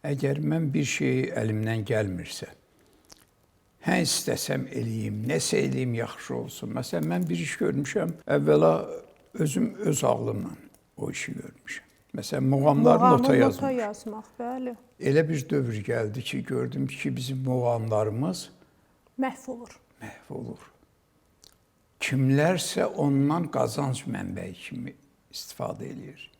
Əgər mən bir şey əlimdən gəlmirsə, hə istəsəm eləyim, nəsə eləyim yaxşı olsun. Məsələn, mən bir iş görmüşəm, əvvəla özüm öz ağlımla o işi görmüşəm. Məsələn, muğamları nota yazmaq, bəli. Elə bir dövr gəldi ki, gördüm ki, bizim muğamlarımız məhv olur. Məhv olur. Kimlərsə ondan qazanc mənbəyi kimi istifadə edir.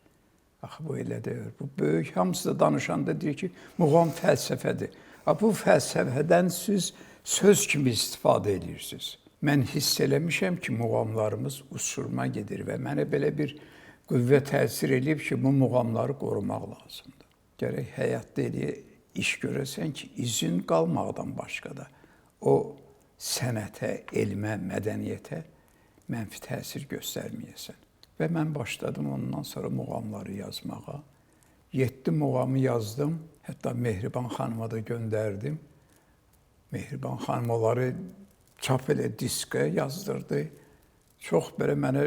Axı, bu elə deyil. Bu böyük, hamısı da danışanda deyir ki, muğam fəlsəfədir. Bu fəlsəfədən siz söz kimi istifadə edirsiniz. Mən hiss eləmişəm ki, muğamlarımız uçuruma gedir və mənə belə bir qüvvə təsir edib ki, bu muğamları qorumaq lazımdır. Gərək həyatda elə iş görəsən ki, izin qalmaqdan başqa da o sənətə, elmə, mədəniyyətə mənfi təsir göstərməyəsən. Və mən başladım ondan sonra muğamları yazmağa. 7 muğamı yazdım, hətta Mehriban xanıma da göndərdim. Mehriban xanım onları çap elə diskə yazdırdı. Çox belə mənə,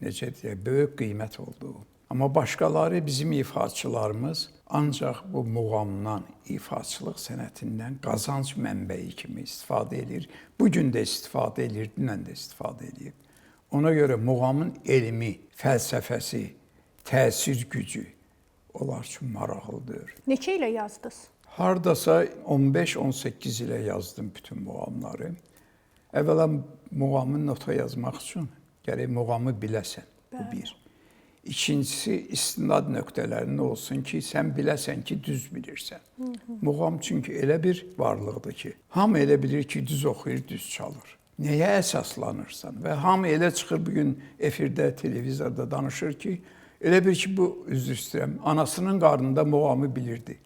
necə deyək, böyük qiymət oldu. Amma başqaları, bizim ifaçılarımız ancaq bu muğamdan, ifaçılıq sənətindən qazanc mənbəyi kimi istifadə edir. Bugün də istifadə edir, dünən də istifadə edir. Ona görə muğamın elmi, fəlsəfəsi, təsir gücü onlar üçün maraqlıdır. Neçə ilə yazdınız? Hardasa 15-18 ilə yazdım bütün muğamları. Əvvəla muğamı nota yazmaq üçün gərək muğamı biləsən, bu bir. İkincisi, istinad nöqtələrində olsun ki, sən biləsən ki, düz bilirsən. Muğam çünki elə bir varlıqdır ki, hamı elə bilir ki, düz oxuyur, düz çalır. Nəyə əsaslanırsan? Və hamı elə çıxır bugün efirdə, televizorda danışır ki, elə bir ki, bu, üzr istəyirəm, anasının qarnında muğamı bilirdi.